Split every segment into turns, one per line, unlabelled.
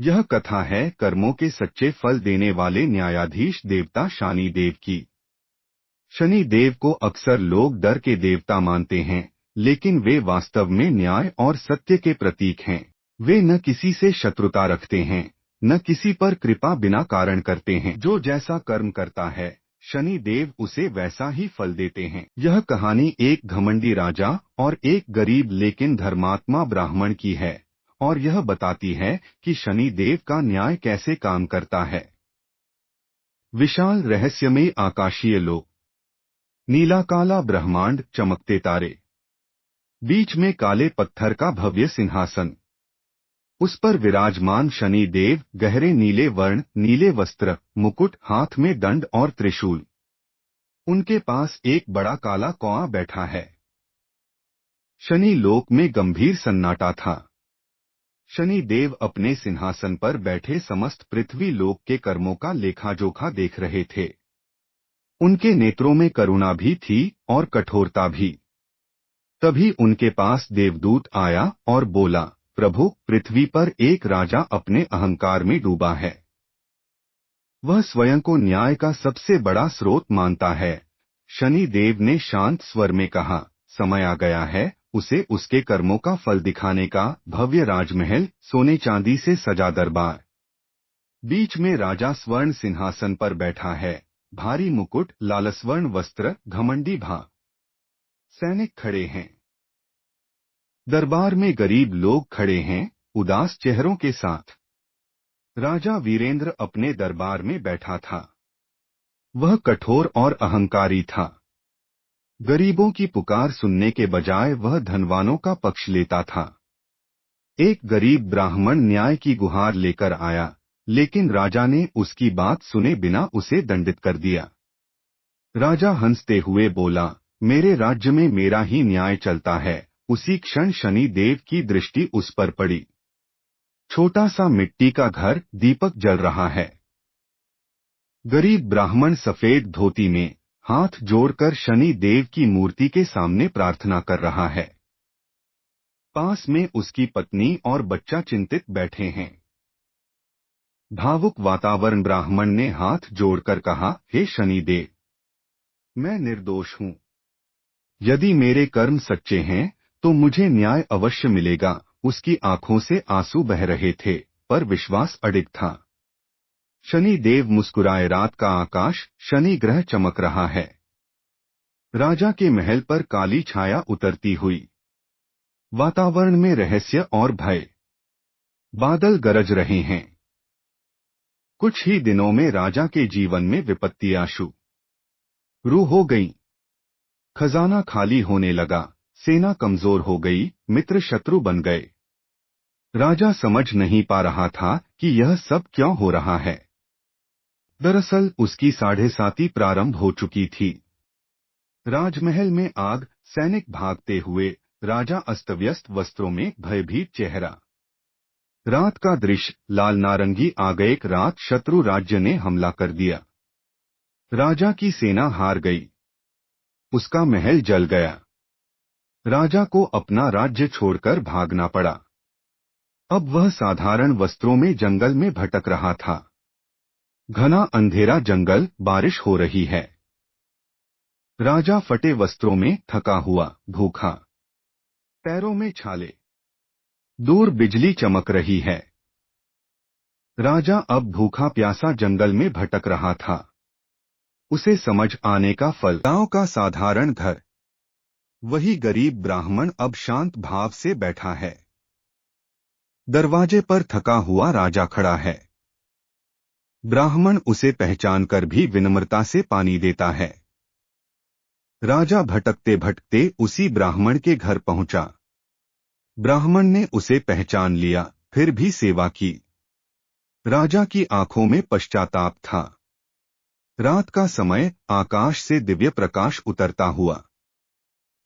यह कथा है कर्मों के सच्चे फल देने वाले न्यायाधीश देवता शनि देव की। शनि देव को अक्सर लोग डर के देवता मानते हैं, लेकिन वे वास्तव में न्याय और सत्य के प्रतीक हैं। वे न किसी से शत्रुता रखते हैं, न किसी पर कृपा बिना कारण करते हैं। जो जैसा कर्म करता है, शनि देव उसे वैसा ही फल देते हैं। यह कहानी एक घमंडी राजा और एक गरीब लेकिन धर्मात्मा ब्राह्मण की है, और यह बताती है कि शनि देव का न्याय कैसे काम करता है। विशाल रहस्यमय आकाशीय लोक, नीला काला ब्रह्मांड, चमकते तारे, बीच में काले पत्थर का भव्य सिंहासन। उस पर विराजमान शनि देव, गहरे नीले वर्ण, नीले वस्त्र, मुकुट, हाथ में दंड और त्रिशूल। उनके पास एक बड़ा काला कौआ बैठा है। शनि लोक में गंभीर सन्नाटा था। शनि देव अपने सिंहासन पर बैठे समस्त पृथ्वी लोक के कर्मों का लेखा जोखा देख रहे थे। उनके नेत्रों में करुणा भी थी और कठोरता भी। तभी उनके पास देवदूत आया और बोला, प्रभु, पृथ्वी पर एक राजा अपने अहंकार में डूबा है। वह स्वयं को न्याय का सबसे बड़ा स्रोत मानता है। शनि देव ने शांत स्वर में कहा, समय आ गया है उसे उसके कर्मों का फल दिखाने का। भव्य राजमहल, सोने चांदी से सजा दरबार, बीच में राजा स्वर्ण सिंहासन पर बैठा है। भारी मुकुट, लालस्वर्ण वस्त्र, घमंडी भा। सैनिक खड़े हैं। दरबार में गरीब लोग खड़े हैं, उदास चेहरों के साथ। राजा वीरेंद्र अपने दरबार में बैठा था। वह कठोर और अहंकारी था। गरीबों की पुकार सुनने के बजाय वह धनवानों का पक्ष लेता था। एक गरीब ब्राह्मण न्याय की गुहार लेकर आया, लेकिन राजा ने उसकी बात सुने बिना उसे दंडित कर दिया। राजा हंसते हुए बोला, मेरे राज्य में मेरा ही न्याय चलता है। उसी क्षण शनि देव की दृष्टि उस पर पड़ी। छोटा सा मिट्टी का घर, दीपक जल रहा है। गरीब ब्राह्मण सफेद धोती में, हाथ जोड़कर शनि देव की मूर्ति के सामने प्रार्थना कर रहा है। पास में उसकी पत्नी और बच्चा चिंतित बैठे हैं। भावुक वातावरण। ब्राह्मण ने हाथ जोड़कर कहा, हे शनि देव, मैं निर्दोष हूँ। यदि मेरे कर्म सच्चे हैं तो मुझे न्याय अवश्य मिलेगा। उसकी आंखों से आंसू बह रहे थे, पर विश्वास अडिग था। शनि देव मुस्कुराए। रात का आकाश, शनि ग्रह चमक रहा है। राजा के महल पर काली छाया उतरती हुई। वातावरण में रहस्य और भय। बादल गरज रहे हैं। कुछ ही दिनों में राजा के जीवन में विपत्तियां शुरू हो गईं। खजाना खाली होने लगा, सेना कमजोर हो गई, मित्र शत्रु बन गए। राजा समझ नहीं पा रहा था कि यह सब क्यों हो रहा है। दरअसल उसकी साढ़ेसाती प्रारंभ हो चुकी थी। राजमहल में आग, सैनिक भागते हुए, राजा अस्तव्यस्त वस्त्रों में, भयभीत चेहरा। रात का दृश्य, लाल नारंगी आग। एक रात शत्रु राज्य ने हमला कर दिया। राजा की सेना हार गई। उसका महल जल गया। राजा को अपना राज्य छोड़कर भागना पड़ा। अब वह साधारण वस्त्रों में जंगल में भटक रहा था। घना अंधेरा जंगल, बारिश हो रही है। राजा फटे वस्त्रों में, थका हुआ, भूखा, पैरों में छाले। दूर बिजली चमक रही है। राजा अब भूखा प्यासा जंगल में भटक रहा था। उसे समझ आने का फल, गांव का साधारण घर। वही गरीब ब्राह्मण अब शांत भाव से बैठा है। दरवाजे पर थका हुआ राजा खड़ा है। ब्राह्मण उसे पहचानकर भी विनम्रता से पानी देता है। राजा भटकते भटकते उसी ब्राह्मण के घर पहुंचा। ब्राह्मण ने उसे पहचान लिया, फिर भी सेवा की। राजा की आंखों में पश्चाताप था। रात का समय, आकाश से दिव्य प्रकाश उतरता हुआ।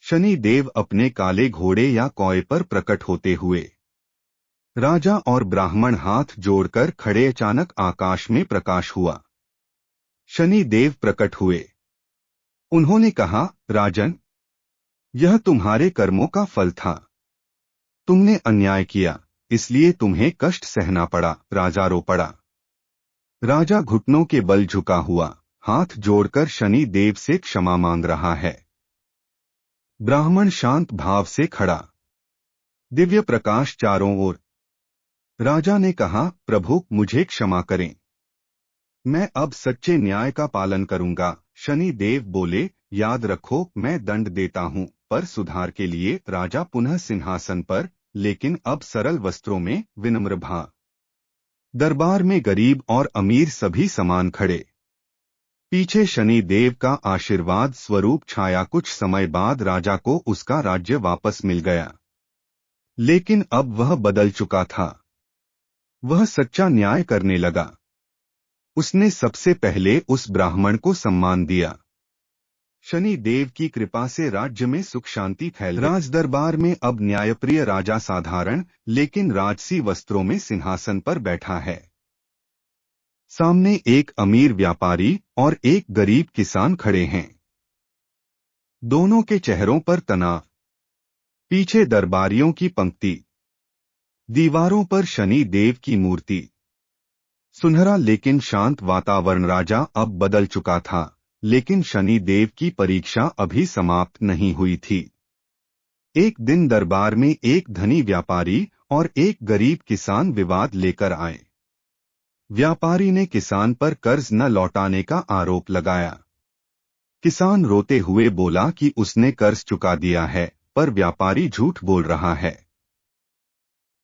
शनि देव अपने काले घोड़े या कौए पर प्रकट होते हुए। राजा और ब्राह्मण हाथ जोड़कर खड़े। अचानक आकाश में प्रकाश हुआ। शनि देव प्रकट हुए। उन्होंने कहा, राजन, यह तुम्हारे कर्मों का फल था। तुमने अन्याय किया, इसलिए तुम्हें कष्ट सहना पड़ा। राजा रो पड़ा। राजा घुटनों के बल झुका हुआ, हाथ जोड़कर शनि देव से क्षमा मांग रहा है। ब्राह्मण शांत भाव से खड़ा, दिव्य प्रकाश चारों ओर। राजा ने कहा, प्रभु मुझे क्षमा करें, मैं अब सच्चे न्याय का पालन करूंगा। शनि देव बोले, याद रखो मैं दंड देता हूं, पर सुधार के लिए। राजा पुनः सिंहासन पर, लेकिन अब सरल वस्त्रों में, विनम्र भाव। दरबार में गरीब और अमीर सभी समान खड़े। पीछे शनि देव का आशीर्वाद स्वरूप छाया। कुछ समय बाद राजा को उसका राज्य वापस मिल गया, लेकिन अब वह बदल चुका था। वह सच्चा न्याय करने लगा। उसने सबसे पहले उस ब्राह्मण को सम्मान दिया। शनि देव की कृपा से राज्य में सुख शांति फैल गई। राज दरबार में अब न्यायप्रिय राजा साधारण लेकिन राजसी वस्त्रों में सिंहासन पर बैठा है। सामने एक अमीर व्यापारी और एक गरीब किसान खड़े हैं। दोनों के चेहरों पर तनाव। पीछे दरबारियों की पंक्ति, दीवारों पर शनि देव की मूर्ति। सुनहरा लेकिन शांत वातावरण। राजा अब बदल चुका था, लेकिन शनि देव की परीक्षा अभी समाप्त नहीं हुई थी। एक दिन दरबार में एक धनी व्यापारी और एक गरीब किसान विवाद लेकर आए। व्यापारी ने किसान पर कर्ज न लौटाने का आरोप लगाया। किसान रोते हुए बोला कि उसने कर्ज चुका दिया है, पर व्यापारी झूठ बोल रहा है।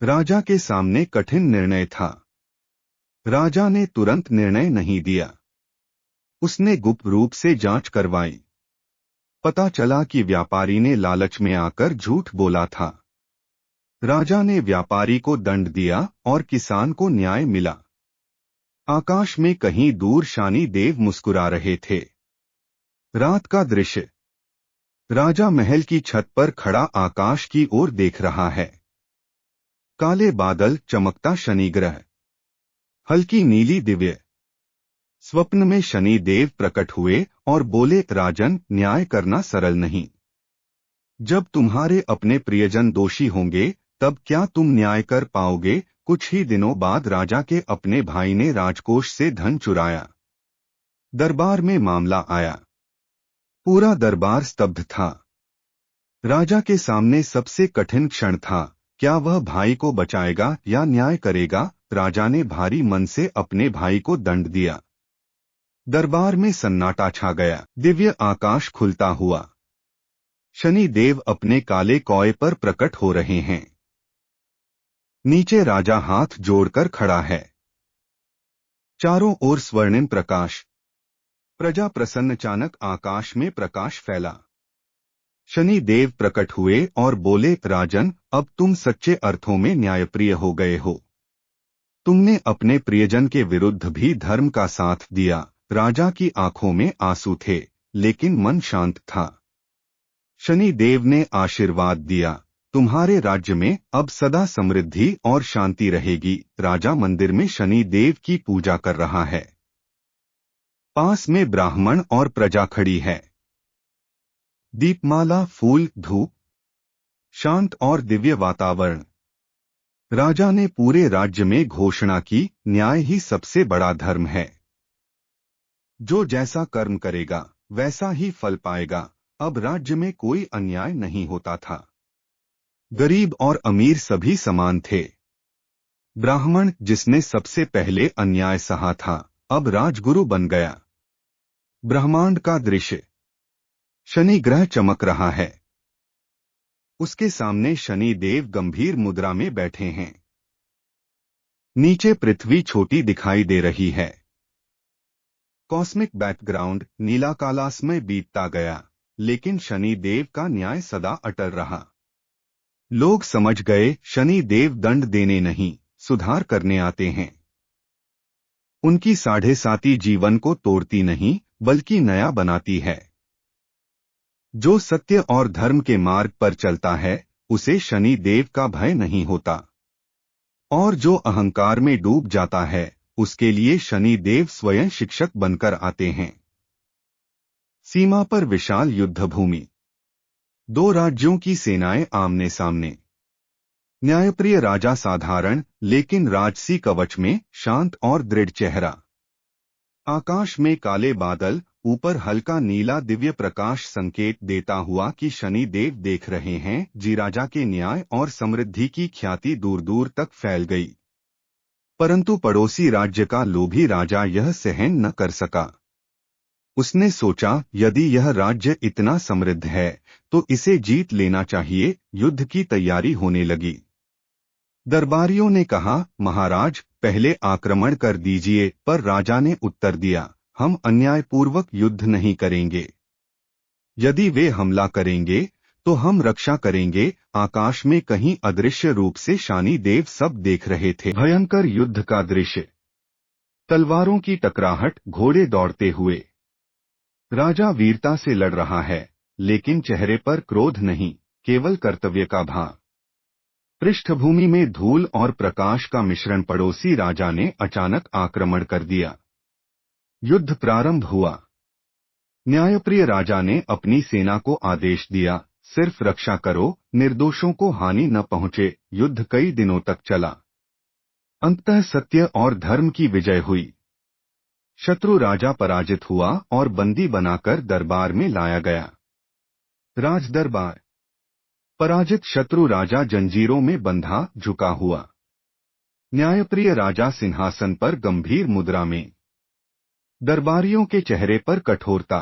राजा के सामने कठिन निर्णय था। राजा ने तुरंत निर्णय नहीं दिया। उसने गुप्त रूप से जांच करवाई। पता चला कि व्यापारी ने लालच में आकर झूठ बोला था। राजा ने व्यापारी को दंड दिया और किसान को न्याय मिला। आकाश में कहीं दूर शनि देव मुस्कुरा रहे थे। रात का दृश्य। राजा महल की छत पर खड़ा आकाश की ओर देख रहा है। काले बादल, चमकता शनि ग्रह, हल्की नीली दिव्य। स्वप्न में शनि देव प्रकट हुए और बोले, राजन, न्याय करना सरल नहीं। जब तुम्हारे अपने प्रियजन दोषी होंगे तब क्या तुम न्याय कर पाओगे? कुछ ही दिनों बाद राजा के अपने भाई ने राजकोष से धन चुराया। दरबार में मामला आया। पूरा दरबार स्तब्ध था। राजा के सामने सबसे कठिन क्षण था। क्या वह भाई को बचाएगा या न्याय करेगा? राजा ने भारी मन से अपने भाई को दंड दिया। दरबार में सन्नाटा छा गया। दिव्य आकाश खुलता हुआ। शनि देव अपने काले कौए पर प्रकट हो रहे हैं। नीचे राजा हाथ जोड़कर खड़ा है। चारों ओर स्वर्णिम प्रकाश। प्रजा प्रसन्न। अचानक आकाश में प्रकाश फैला। शनि देव प्रकट हुए और बोले, राजन, अब तुम सच्चे अर्थों में न्यायप्रिय हो गए हो। तुमने अपने प्रियजन के विरुद्ध भी धर्म का साथ दिया। राजा की आंखों में आंसू थे, लेकिन मन शांत था। शनि देव ने आशीर्वाद दिया, तुम्हारे राज्य में अब सदा समृद्धि और शांति रहेगी। राजा मंदिर में शनि देव की पूजा कर रहा है। पास में ब्राह्मण और प्रजा खड़ी है। दीपमाला, फूल, धूप, शांत और दिव्य वातावरण। राजा ने पूरे राज्य में घोषणा की, न्याय ही सबसे बड़ा धर्म है। जो जैसा कर्म करेगा वैसा ही फल पाएगा। अब राज्य में कोई अन्याय नहीं होता था। गरीब और अमीर सभी समान थे। ब्राह्मण, जिसने सबसे पहले अन्याय सहा था, अब राजगुरु बन गया। ब्रह्मांड का दृश्य। शनि ग्रह चमक रहा है। उसके सामने शनि देव गंभीर मुद्रा में बैठे हैं। नीचे पृथ्वी छोटी दिखाई दे रही है। Cosmic background. नीला कालास्मय बीतता गया, लेकिन शनि देव का न्याय सदा अटल रहा। लोग समझ गए, शनि देव दंड देने नहीं, सुधार करने आते हैं। उनकी साढ़े साती जीवन को तोड़ती नहीं, बल्कि नया बनाती है। जो सत्य और धर्म के मार्ग पर चलता है, उसे शनि देव का भय नहीं होता। और जो अहंकार में डूब जाता है, उसके लिए शनि देव स्वयं शिक्षक बनकर आते हैं। सीमा पर विशाल युद्ध भूमि। दो राज्यों की सेनाएं आमने सामने। न्यायप्रिय राजा साधारण लेकिन राजसी कवच में शांत और दृढ़ चेहरा। आकाश में काले बादल, ऊपर हल्का नीला दिव्य प्रकाश संकेत देता हुआ कि शनि देव देख रहे हैं। जी राजा के न्याय और समृद्धि की ख्याति दूर दूर तक फैल गई। परंतु पड़ोसी राज्य का लोभी राजा यह सहन न कर सका। उसने सोचा, यदि यह राज्य इतना समृद्ध है तो इसे जीत लेना चाहिए। युद्ध की तैयारी होने लगी। दरबारियों ने कहा, महाराज पहले आक्रमण कर दीजिए, पर राजा ने उत्तर दिया, हम अन्यायपूर्वक युद्ध नहीं करेंगे। यदि वे हमला करेंगे तो हम रक्षा करेंगे। आकाश में कहीं अदृश्य रूप से शनि देव सब देख रहे थे। भयंकर युद्ध का दृश्य, तलवारों की टकराहट, घोड़े दौड़ते हुए। राजा वीरता से लड़ रहा है, लेकिन चेहरे पर क्रोध नहीं, केवल कर्तव्य का भाव। पृष्ठभूमि में धूल और प्रकाश का मिश्रण। पड़ोसी राजा ने अचानक आक्रमण कर दिया। युद्ध प्रारंभ हुआ। न्यायप्रिय राजा ने अपनी सेना को आदेश दिया, सिर्फ रक्षा करो, निर्दोषों को हानि न पहुंचे। युद्ध कई दिनों तक चला। अंततः सत्य और धर्म की विजय हुई। शत्रु राजा पराजित हुआ और बंदी बनाकर दरबार में लाया गया। राजदरबार। पराजित शत्रु राजा जंजीरों में बंधा, झुका हुआ। न्यायप्रिय राजा सिंहासन पर गंभीर मुद्रा में। दरबारियों के चेहरे पर कठोरता।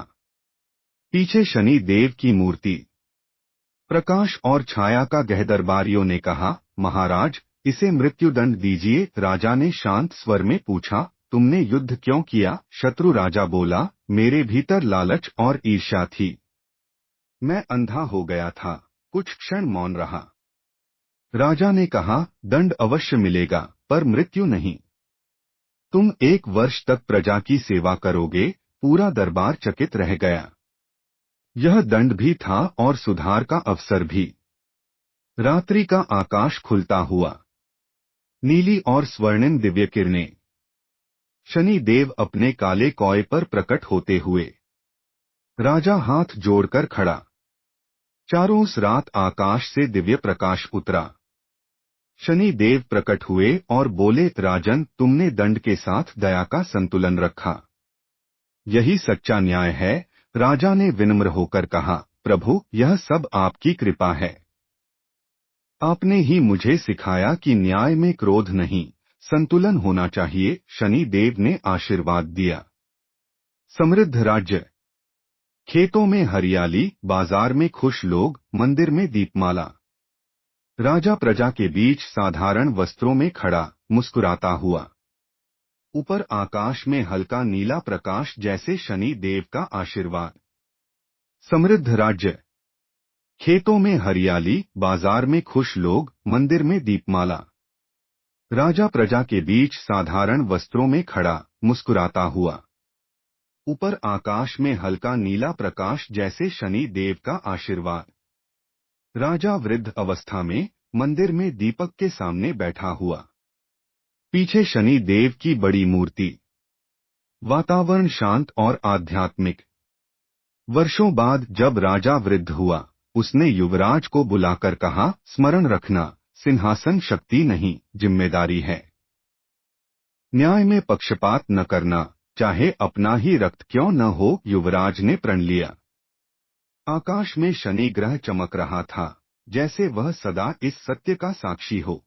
पीछे शनि देव की मूर्ति। प्रकाश और छाया का गह। दरबारियों ने कहा, महाराज इसे मृत्युदंड दीजिए। राजा ने शांत स्वर में पूछा, तुमने युद्ध क्यों किया? शत्रु राजा बोला, मेरे भीतर लालच और ईर्ष्या थी। मैं अंधा हो गया था। कुछ क्षण मौन रहा। राजा ने कहा, दंड अवश्य मिलेगा, पर मृत्यु नहीं। तुम 1 वर्ष तक प्रजा की सेवा करोगे। पूरा दरबार चकित रह गया। यह दंड भी था और सुधार का अवसर भी। रात्रि का आकाश खुलता हुआ। नीली और स्वर्णिम दिव्य किरणें। शनि देव अपने काले कौए पर प्रकट होते हुए। राजा हाथ जोड़कर खड़ा। चारों ओर रात आकाश से दिव्य प्रकाश उतरा। शनि देव प्रकट हुए और बोले, राजन तुमने दंड के साथ दया का संतुलन रखा। यही सच्चा न्याय है। राजा ने विनम्र होकर कहा, प्रभु यह सब आपकी कृपा है। आपने ही मुझे सिखाया कि न्याय में क्रोध नहीं, संतुलन होना चाहिए। शनि देव ने आशीर्वाद दिया। समृद्ध राज्य। खेतों में हरियाली, बाजार में खुश लोग, मंदिर में दीपमाला। राजा प्रजा के बीच साधारण वस्त्रों में खड़ा, मुस्कुराता हुआ। ऊपर आकाश में हल्का नीला प्रकाश, जैसे शनि देव का आशीर्वाद। समृद्ध राज्य। खेतों में हरियाली, बाजार में खुश लोग, मंदिर में दीपमाला। राजा प्रजा के बीच साधारण वस्त्रों में खड़ा, मुस्कुराता हुआ। ऊपर आकाश में हल्का नीला प्रकाश, जैसे शनि देव का आशीर्वाद। राजा वृद्ध अवस्था में, मंदिर में दीपक के सामने बैठा हुआ। पीछे शनि देव की बड़ी मूर्ति। वातावरण शांत और आध्यात्मिक। वर्षों बाद जब राजा वृद्ध हुआ, उसने युवराज को बुलाकर कहा, स्मरण रखना, सिंहासन शक्ति नहीं, जिम्मेदारी है। न्याय में पक्षपात न करना, चाहे अपना ही रक्त क्यों न हो। युवराज ने प्रण लिया। आकाश में शनि ग्रह चमक रहा था, जैसे वह सदा इस सत्य का साक्षी हो।